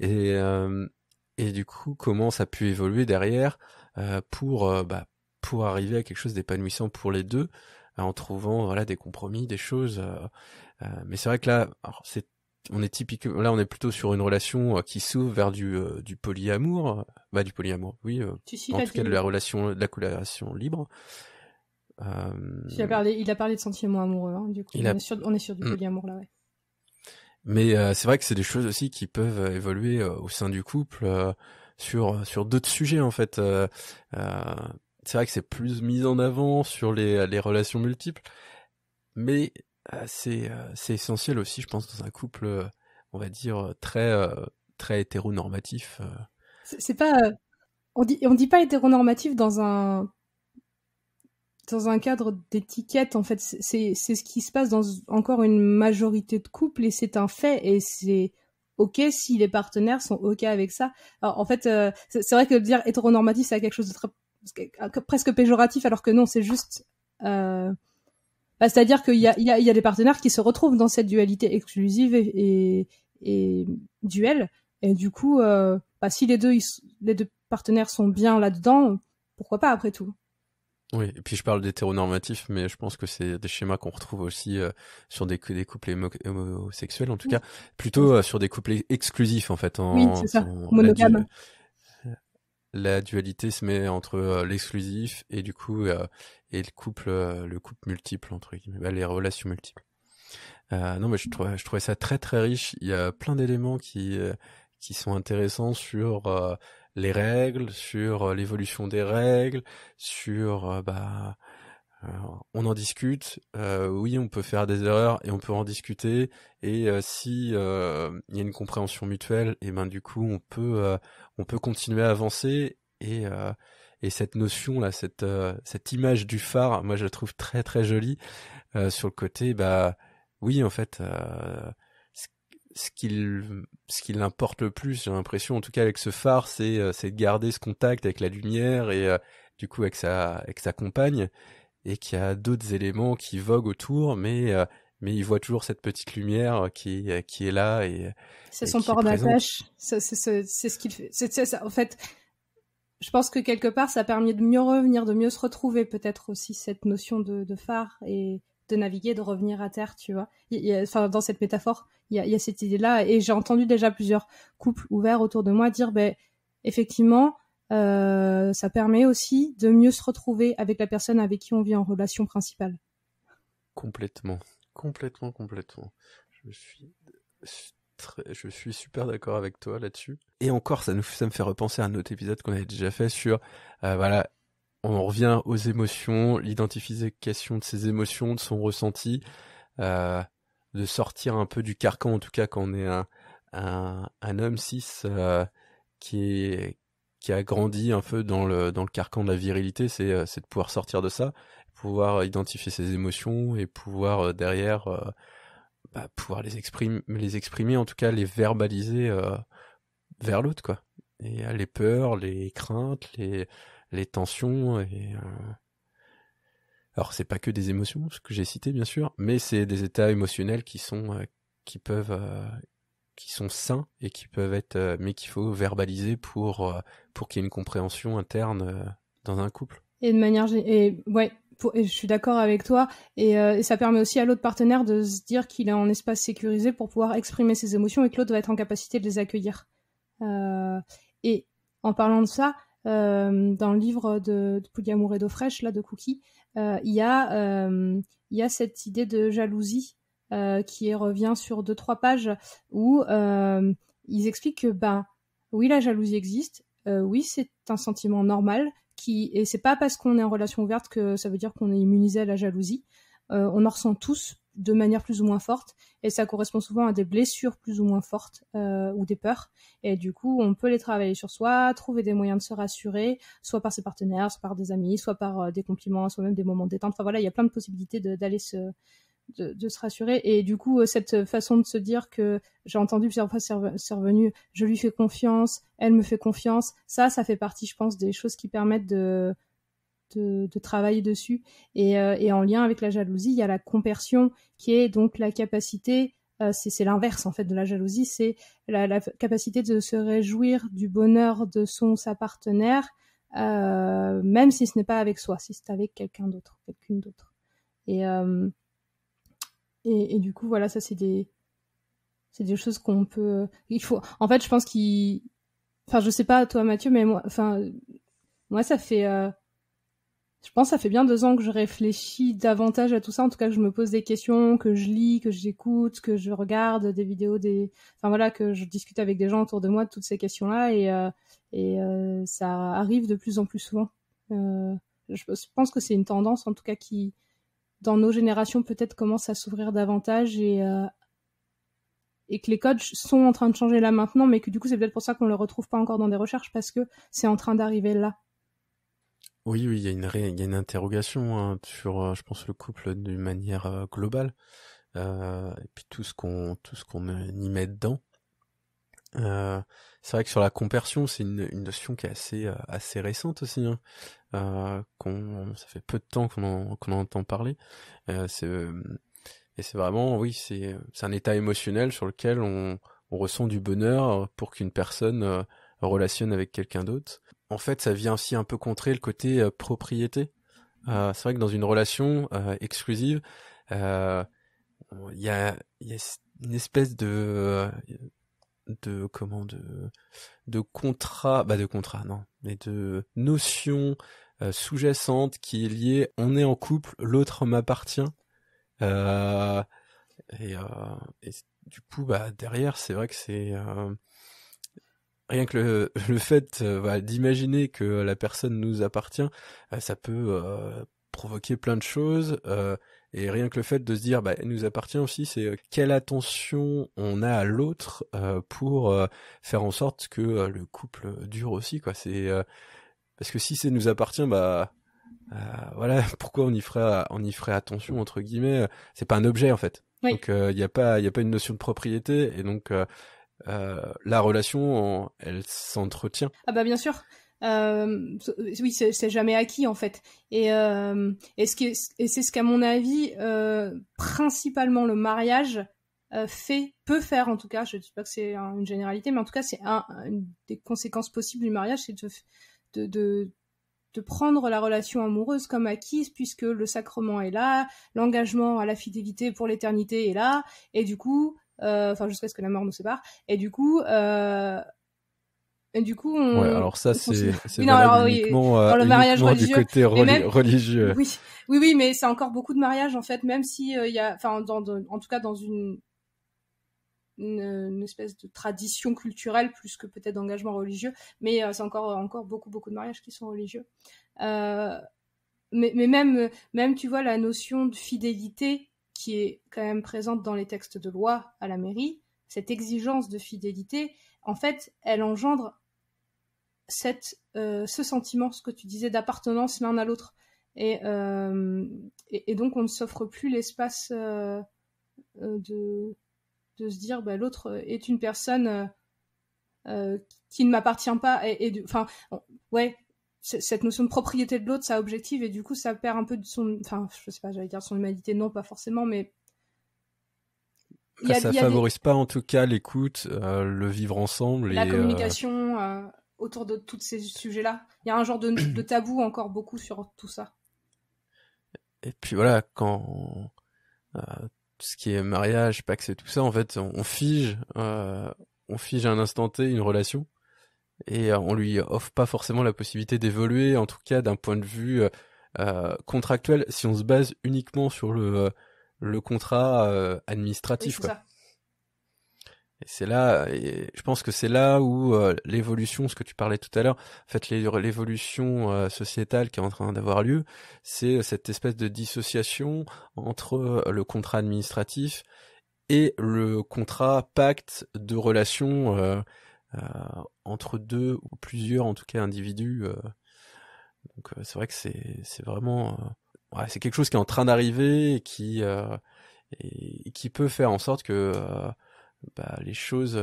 et du coup comment ça a pu évoluer derrière pour arriver à quelque chose d'épanouissant pour les deux, en trouvant voilà des compromis, des choses. Mais c'est vrai que là, on est plutôt sur une relation qui s'ouvre vers du polyamour, du polyamour, oui, en tout cas de la relation libre. Il a parlé de sentiments amoureux, hein, du coup. On est sur du polyamour là, ouais. Mais c'est vrai que c'est des choses aussi qui peuvent évoluer au sein du couple sur d'autres sujets en fait. C'est vrai que c'est plus mis en avant sur les relations multiples, mais c'est essentiel aussi, je pense, dans un couple, on va dire très hétéronormatif. C'est pas, on dit pas hétéronormatif dans un cadre d'étiquette, en fait. C'est ce qui se passe dans encore une majorité de couples et c'est un fait et c'est ok si les partenaires sont ok avec ça. Alors, en fait, c'est vrai que dire hétéronormatif, c'est quelque chose de presque péjoratif, alors que non, c'est juste, c'est-à-dire qu'il y a des partenaires qui se retrouvent dans cette dualité exclusive et duelle. Et du coup, si les deux partenaires sont bien là-dedans, pourquoi pas après tout. Oui, et puis je parle d'hétéronormatif, mais je pense que c'est des schémas qu'on retrouve aussi sur des couples homosexuels, en tout cas, plutôt sur des couples exclusifs, en fait. Oui, c'est ça, monogame. La dualité se met entre l'exclusif et du coup et le couple multiple, entre guillemets, les relations multiples. Non, mais je trouvais ça très très riche. Il y a plein d'éléments qui sont intéressants sur les règles, sur l'évolution des règles, sur euh, on en discute. Oui, on peut faire des erreurs et on peut en discuter. Et si il y a une compréhension mutuelle, et ben du coup on peut continuer à avancer. Et cette notion là, cette image du phare, moi je la trouve très très jolie sur le côté. Oui, en fait, ce ce qui l'importe le plus, j'ai l'impression, en tout cas avec ce phare, c'est de garder ce contact avec la lumière et du coup avec sa compagne, et qu'il y a d'autres éléments qui voguent autour, mais il voit toujours cette petite lumière qui est là C'est et son qui est port présente. d'attache. C'est ce qu'il fait. C'est ça. En fait, je pense que quelque part, ça a permis de mieux revenir, de mieux se retrouver, peut-être aussi cette notion de phare et de naviguer, de revenir à terre, tu vois. Enfin, dans cette métaphore, il y a cette idée-là. Et j'ai entendu déjà plusieurs couples ouverts autour de moi dire, effectivement, ça permet aussi de mieux se retrouver avec la personne avec qui on vit en relation principale. Complètement, complètement, complètement. Je suis je suis super d'accord avec toi là-dessus. Et encore, ça me fait repenser à un autre épisode qu'on avait déjà fait sur, voilà, on revient aux émotions, l'identification de ses émotions, de son ressenti, euh, de sortir un peu du carcan, en tout cas quand on est un homme cis qui a grandi un peu dans le carcan de la virilité, c'est de pouvoir sortir de ça, pouvoir identifier ses émotions et pouvoir derrière pouvoir les exprimer, en tout cas les verbaliser vers l'autre, quoi. Et les peurs, les craintes, les tensions alors c'est pas que des émotions, ce que j'ai cité bien sûr, mais c'est des états émotionnels qui peuvent qui sont sains et qui peuvent être mais qu'il faut verbaliser pour qu'il y ait une compréhension interne dans un couple. Et de manière et je suis d'accord avec toi et ça permet aussi à l'autre partenaire de se dire qu'il est en espace sécurisé pour pouvoir exprimer ses émotions et que l'autre va être en capacité de les accueillir. Et en parlant de ça, dans le livre de Polyamour et d'eau fraîche là de Cookie, il y a cette idée de jalousie qui revient sur 2-3 pages où ils expliquent que oui, la jalousie existe, oui, c'est un sentiment normal et c'est pas parce qu'on est en relation ouverte que ça veut dire qu'on est immunisé à la jalousie. On en ressent tous de manière plus ou moins forte et ça correspond souvent à des blessures plus ou moins fortes ou des peurs, et du coup on peut les travailler sur soi, trouver des moyens de se rassurer, soit par ses partenaires, soit par des amis, soit par des compliments, soit même des moments de détente. Enfin voilà, il y a plein de possibilités d'aller de se rassurer. Et du coup cette façon de se dire que j'ai entendu plusieurs fois c'est revenu, je lui fais confiance, elle me fait confiance, ça fait partie, je pense, des choses qui permettent de travailler dessus. Et en lien avec la jalousie, il y a la compersion qui est donc la capacité, c'est l'inverse en fait de la jalousie, c'est la capacité de se réjouir du bonheur de son ou sa partenaire, même si ce n'est pas avec soi, si c'est avec quelqu'un d'autre, quelqu'une d'autre. Et du coup voilà, ça c'est des choses qu'on peut, il faut, en fait je pense enfin je sais pas toi Mathieu, mais moi ça fait je pense que ça fait bien 2 ans que je réfléchis davantage à tout ça, en tout cas que je me pose des questions, que je lis, que j'écoute, que je regarde des vidéos, enfin voilà, que je discute avec des gens autour de moi de toutes ces questions-là, et ça arrive de plus en plus souvent. Je pense que c'est une tendance, en tout cas, qui, dans nos générations, peut-être commence à s'ouvrir davantage, et que les codes sont en train de changer là maintenant, mais que du coup c'est peut-être pour ça qu'on le retrouve pas encore dans des recherches, parce que c'est en train d'arriver là. Oui, il y a il y a une interrogation sur, je pense, le couple d'une manière globale, et puis tout ce qu'on y met dedans. C'est vrai que sur la compersion, c'est une notion qui est assez récente aussi, hein. Ça fait peu de temps qu'on en entend parler. Et c'est vraiment, oui, c'est un état émotionnel sur lequel on ressent du bonheur pour qu'une personne relationne avec quelqu'un d'autre. En fait, ça vient aussi un peu contrer le côté propriété. C'est vrai que dans une relation exclusive, il y a une espèce de comment de contrat, de contrat, non, mais de notion sous-jacente qui est liée, on est en couple, l'autre m'appartient. Et du coup, bah derrière, c'est vrai que c'est rien que le fait d'imaginer que la personne nous appartient, ça peut provoquer plein de choses. Et rien que le fait de se dire, bah, elle nous appartient aussi, c'est quelle attention on a à l'autre pour faire en sorte que le couple dure aussi, quoi. C'est parce que si ça nous appartient, bah voilà, pourquoi on y ferait attention entre guillemets. C'est pas un objet en fait. Oui. Donc il y a pas une notion de propriété et donc la relation, elle s'entretient. Ah bah bien sûr. Oui, c'est jamais acquis en fait. Et c'est ce qu'à mon avis, principalement le mariage peut faire en tout cas. Je dis pas que c'est une généralité, mais en tout cas c'est une des conséquences possibles du mariage, c'est de prendre la relation amoureuse comme acquise, puisque le sacrement est là, l'engagement à la fidélité pour l'éternité est là, et du coup, jusqu'à ce que la mort nous sépare, et du coup, on... Ouais, alors ça, c'est oui, valable uniquement, dans le mariage religieux, du côté religieux. Oui, mais c'est encore beaucoup de mariages, en fait, même si il y a, en tout cas, dans une espèce de tradition culturelle plus que peut-être d'engagement religieux, mais c'est encore beaucoup de mariages qui sont religieux. Mais même tu vois la notion de fidélité qui est quand même présente dans les textes de loi à la mairie, cette exigence de fidélité, en fait, elle engendre ce sentiment, ce que tu disais, d'appartenance l'un à l'autre. Et donc on ne s'offre plus l'espace de se dire l'autre est une personne qui ne m'appartient pas cette notion de propriété de l'autre, ça objective, et du coup ça perd un peu de son, je sais pas, j'allais dire son humanité, non pas forcément, mais ça favorise pas en tout cas l'écoute, le vivre ensemble, la communication autour de tous ces sujets-là. Il y a un genre de tabou encore beaucoup sur tout ça. Et puis voilà, quand tout ce qui est mariage, Pax et tout ça, en fait, on fige à un instant T une relation, et on lui offre pas forcément la possibilité d'évoluer, en tout cas d'un point de vue contractuel, si on se base uniquement sur le contrat administratif. Oui, c'est quoi. Ça. Et c'est là, et je pense que c'est là où l'évolution, ce que tu parlais tout à l'heure, en fait l'évolution sociétale qui est en train d'avoir lieu, c'est cette espèce de dissociation entre le contrat administratif et le contrat pacte de relation entre deux ou plusieurs, en tout cas, individus. Donc c'est vrai que c'est vraiment c'est quelque chose qui est en train d'arriver et qui peut faire en sorte que les choses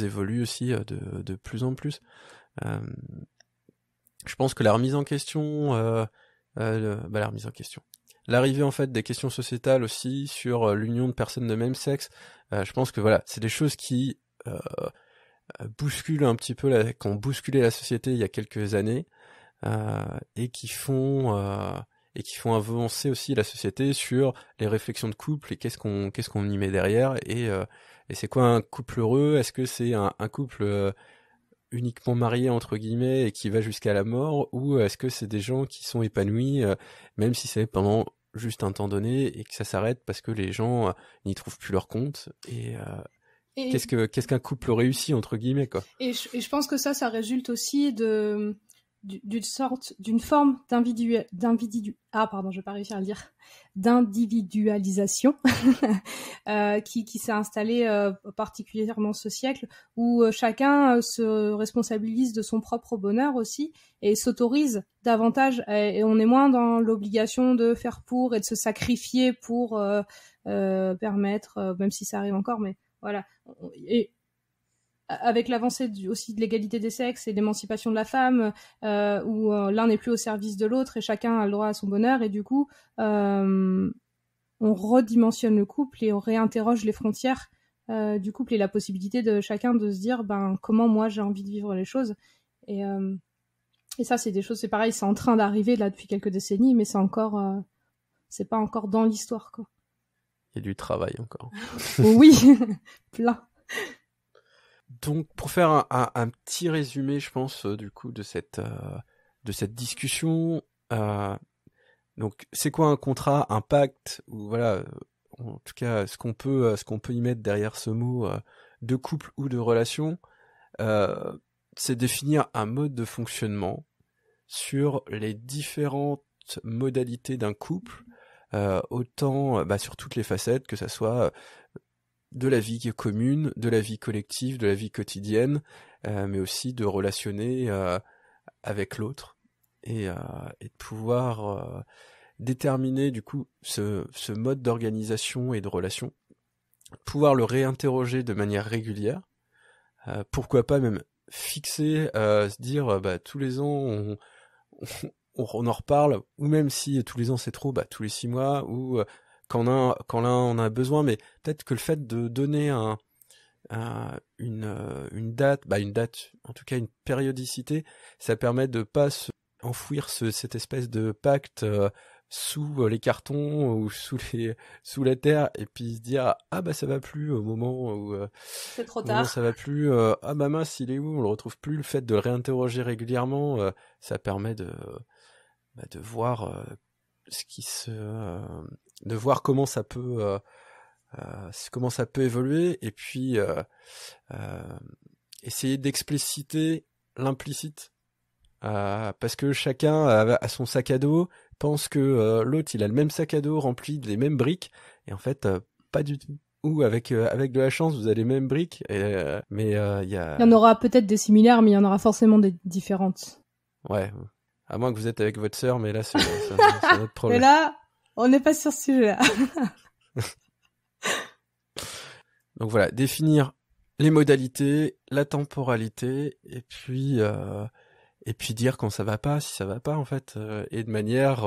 évoluent aussi de plus en plus. Je pense que la remise en question, l'arrivée en fait des questions sociétales aussi sur l'union de personnes de même sexe, je pense que voilà, c'est des choses qui bousculent un petit peu qui ont bousculé la société il y a quelques années et qui font avancer aussi la société sur les réflexions de couple et qu'est-ce qu'on y met derrière, et c'est quoi un couple heureux. Est-ce que c'est un couple uniquement marié entre guillemets et qui va jusqu'à la mort, ou est-ce que c'est des gens qui sont épanouis même si c'est pendant juste un temps donné et que ça s'arrête parce que les gens n'y trouvent plus leur compte, et qu'est-ce qu'un couple réussi entre guillemets, quoi. Et je pense que ça résulte aussi d'une forme d'individualisation qui s'est installée particulièrement ce siècle, où chacun se responsabilise de son propre bonheur aussi et s'autorise davantage, et on est moins dans l'obligation de faire pour et de se sacrifier pour permettre, même si ça arrive encore, mais voilà. Et avec l'avancée aussi de l'égalité des sexes et l'émancipation de la femme, où l'un n'est plus au service de l'autre et chacun a le droit à son bonheur, et du coup on redimensionne le couple et on réinterroge les frontières du couple et la possibilité de chacun de se dire comment moi j'ai envie de vivre les choses, et ça c'est des choses, c'est pareil, c'est en train d'arriver là depuis quelques décennies, mais c'est pas encore dans l'histoire, quoi. Il y a du travail encore. Oui, plein. Donc, pour faire un petit résumé, je pense, du coup, de cette discussion, donc, c'est quoi un contrat, un pacte, où voilà, en tout cas ce qu'on peut y mettre derrière ce mot de couple ou de relation, c'est définir un mode de fonctionnement sur les différentes modalités d'un couple, autant sur toutes les facettes, que ça soit de la vie commune, de la vie collective, de la vie quotidienne, mais aussi de relationner avec l'autre et de pouvoir déterminer du coup ce mode d'organisation et de relation, pouvoir le réinterroger de manière régulière, pourquoi pas même fixer, se dire tous les ans on en reparle, ou même si tous les ans c'est trop, tous les 6 mois, ou quand l'un on a besoin, mais peut-être que le fait de donner une date, en tout cas une périodicité, ça permet de pas enfouir cette espèce de pacte sous les cartons ou sous la terre, et puis se dire ça va plus au moment où c'est trop tard, ça va plus, mince, il est où, on le retrouve plus. Le fait de le réinterroger régulièrement, ça permet de voir de voir comment ça peut évoluer, et puis essayer d'expliciter l'implicite, parce que chacun a son sac à dos, pense que l'autre il a le même sac à dos rempli des mêmes briques, et en fait pas du tout. Ou avec de la chance vous avez les mêmes briques, mais il y en aura peut-être des similaires, mais il y en aura forcément des différentes. Ouais, à moins que vous êtes avec votre sœur, mais là c'est un autre problème. Mais là on n'est pas sur ce sujet-là. Donc voilà, définir les modalités, la temporalité, et puis dire quand ça va pas, si ça va pas en fait, et de manière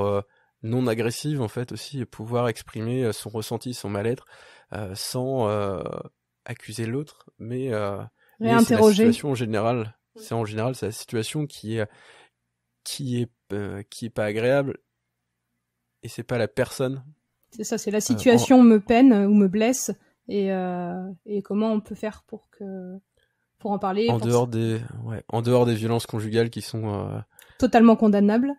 non agressive en fait aussi, et pouvoir exprimer son ressenti, son mal-être, sans accuser l'autre, mais c'est la situation en général. C'est en général c'est la situation qui est pas agréable, et c'est pas la personne. C'est ça, c'est la situation me peine ou me blesse, et comment on peut faire pour en parler. En dehors des violences conjugales qui sont totalement condamnables.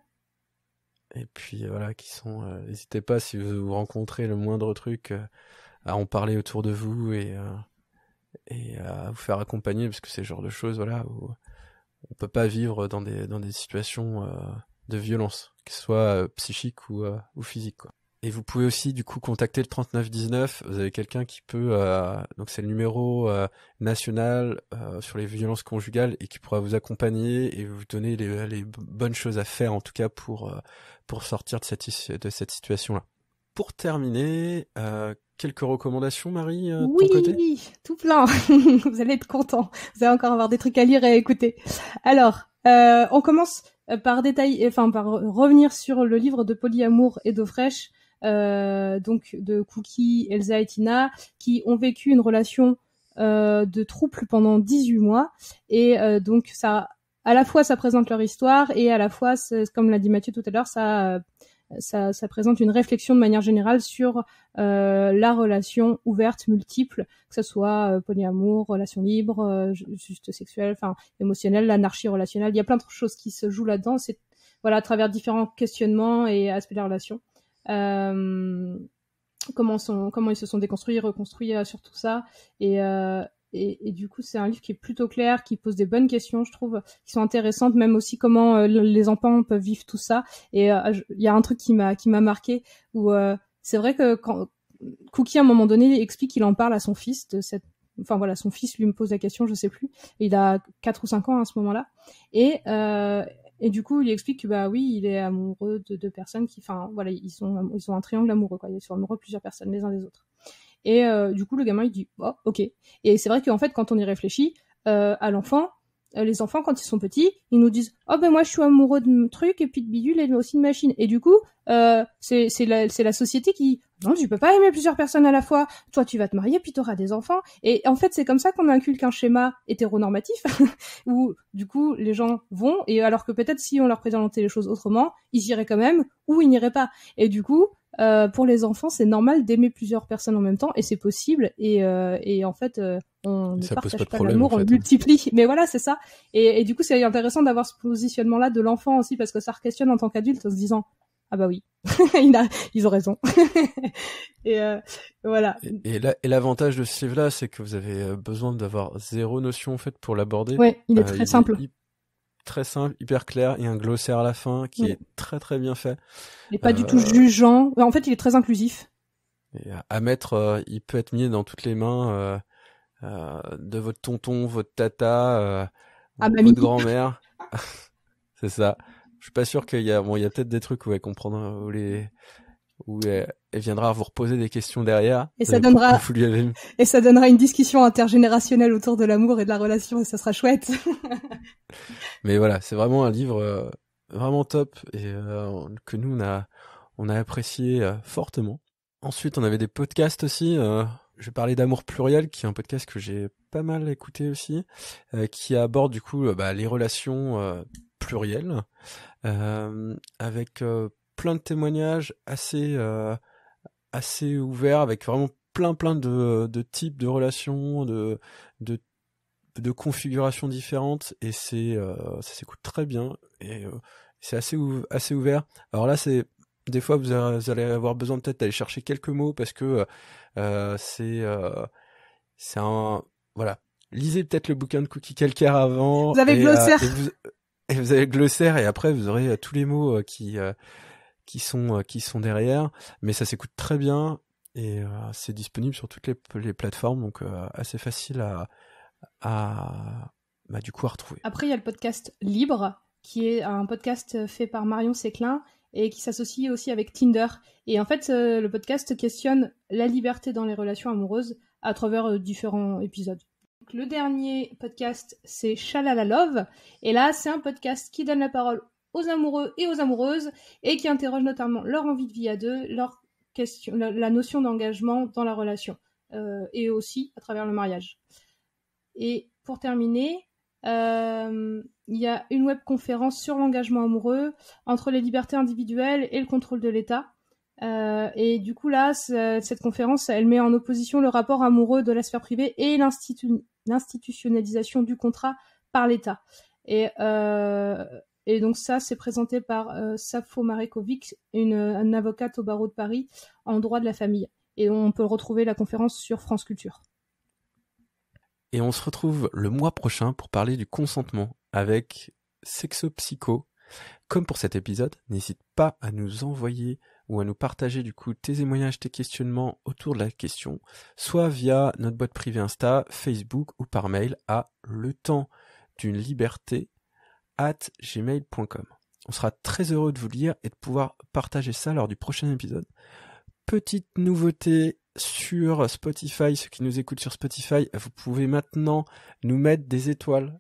Et puis voilà, qui sont. N'hésitez pas, si vous rencontrez le moindre truc, à en parler autour de vous, et à vous faire accompagner, parce que c'est le genre de choses, voilà, où on peut pas vivre dans des situations de violence, que ce soit psychique ou physique, quoi. Et vous pouvez aussi du coup contacter le 3919. Vous avez quelqu'un qui peut, donc c'est le numéro national sur les violences conjugales, et qui pourra vous accompagner et vous donner les bonnes choses à faire, en tout cas pour sortir de cette situation-là. Pour terminer, quelques recommandations, Marie, de ton côté ? Oui, tout plein. Vous allez être contents. Vous allez encore avoir des trucs à lire et à écouter. Alors, on commence par revenir sur le livre de Polyamour et d'eau fraîche. Donc de Cookie, Elsa et Tina, qui ont vécu une relation de trouble pendant 18 mois, et donc ça, à la fois ça présente leur histoire, et à la fois, comme l'a dit Mathieu tout à l'heure, ça présente une réflexion de manière générale sur la relation ouverte, multiple, que ce soit polyamour, relation libre, juste sexuelle, émotionnelle, l'anarchie relationnelle. Il y a plein de choses qui se jouent là-dedans. C'est à travers différents questionnements et aspects de la relation. Comment ils se sont déconstruits, reconstruits sur tout ça, et du coup c'est un livre qui est plutôt clair, qui pose des bonnes questions, je trouve, qui sont intéressantes, même aussi comment les enfants peuvent vivre tout ça. Et il y a un truc qui m'a marqué, où c'est vrai que quand Cookie à un moment donné explique qu'il en parle à son fils de cette, son fils lui me pose la question, je sais plus, et il a 4 ou 5 ans à ce moment-là, et du coup, il explique que oui, il est amoureux de 2 personnes qui, ils ont un triangle amoureux, quoi. Ils sont amoureux de plusieurs personnes, les uns des autres. Et du coup, le gamin, il dit oh, ok. Et c'est vrai qu'en fait, quand on y réfléchit, à l'enfant, les enfants, quand ils sont petits, ils nous disent oh moi je suis amoureux de truc, et puis de bidule, et aussi de machine. Et du coup, c'est la société qui non, tu peux pas aimer plusieurs personnes à la fois. Toi, tu vas te marier, puis t'auras des enfants. Et en fait, c'est comme ça qu'on inculque un schéma hétéronormatif où du coup les gens vont, et alors que peut-être si on leur présentait les choses autrement, ils iraient quand même, ou ils n'iraient pas. Et du coup, pour les enfants, c'est normal d'aimer plusieurs personnes en même temps, et c'est possible. Et en fait, on ne partage pas l'amour, on le multiplie. Mais voilà, c'est ça. Et du coup, c'est intéressant d'avoir ce positionnement-là de l'enfant aussi, parce que ça re-questionne en tant qu'adulte en se disant Ah bah oui, ils ont raison. Et voilà. Et l'avantage de ce livre-là, c'est que vous avez besoin d'avoir zéro notion en fait pour l'aborder. Ouais, il est très simple. Très simple, hyper clair, et un glossaire à la fin qui est très très bien fait. Il est pas du tout jugeant. En fait, il est très inclusif. Et à mettre, il peut être mis dans toutes les mains de votre tonton, votre tata, votre grand-mère. C'est ça. Je suis pas sûr qu'il y a, il y a peut-être des trucs où elle comprendra, où elle viendra vous reposer des questions derrière. Et ça donnera une discussion intergénérationnelle autour de l'amour et de la relation, et ça sera chouette. Mais voilà, c'est vraiment un livre vraiment top et que nous on a apprécié fortement. Ensuite, on avait des podcasts aussi. Je vais parler d'Amour Pluriel, qui est un podcast que j'ai pas mal écouté aussi, qui aborde du coup les relations plurielles, avec plein de témoignages assez ouverts, avec vraiment plein de types de relations, de configurations différentes, et ça s'écoute très bien et c'est assez ouvert. Alors là, c'est des fois vous allez avoir besoin peut-être d'aller chercher quelques mots parce que c'est un voilà. Lisez peut-être le bouquin de Cookie Calcaire avant. Vous avez le glossaire. Et vous avez le glossaire, et après vous aurez tous les mots qui sont derrière, mais ça s'écoute très bien et c'est disponible sur toutes les plateformes, donc assez facile à du coup à retrouver. Après, il y a le podcast Libre, qui est un podcast fait par Marion Séclin et qui s'associe aussi avec Tinder. Et en fait, le podcast questionne la liberté dans les relations amoureuses à travers différents épisodes. Donc, le dernier podcast, c'est Shalala Love. Et là, c'est un podcast qui donne la parole aux amoureux et aux amoureuses et qui interroge notamment leur envie de vie à deux, la notion d'engagement dans la relation et aussi à travers le mariage. Et pour terminer, il y a une webconférence sur l'engagement amoureux entre les libertés individuelles et le contrôle de l'État. Et du coup là, cette conférence, elle met en opposition le rapport amoureux de la sphère privée et l'institutionnalisation du contrat par l'État. Et donc ça, c'est présenté par Safo Marekovic, une avocate au barreau de Paris en droit de la famille. Et on peut retrouver la conférence sur France Culture. Et on se retrouve le mois prochain pour parler du consentement avec Sexopsycho. Comme pour cet épisode, n'hésite pas à nous envoyer ou à nous partager du coup tes témoignages, tes questionnements autour de la question, soit via notre boîte privée Insta, Facebook ou par mail à letempsduneliberté@gmail.com. On sera très heureux de vous lire et de pouvoir partager ça lors du prochain épisode. Petite nouveauté sur Spotify, ceux qui nous écoutent sur Spotify, vous pouvez maintenant nous mettre des étoiles.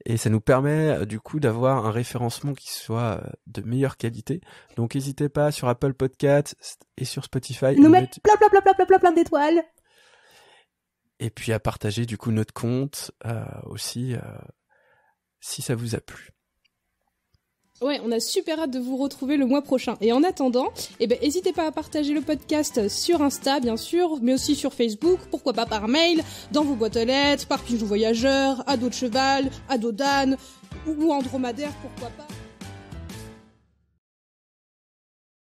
Et ça nous permet du coup d'avoir un référencement qui soit de meilleure qualité. Donc n'hésitez pas sur Apple Podcasts et sur Spotify. Nous mettre plein d'étoiles. Et puis à partager du coup notre compte aussi si ça vous a plu. Ouais, on a super hâte de vous retrouver le mois prochain. Et en attendant, n'hésitez pas à partager le podcast sur Insta, bien sûr, mais aussi sur Facebook, pourquoi pas par mail, dans vos boîtes aux lettres, par pigeon voyageur, à dos de cheval, à dos d'âne, ou en dromadaire, pourquoi pas.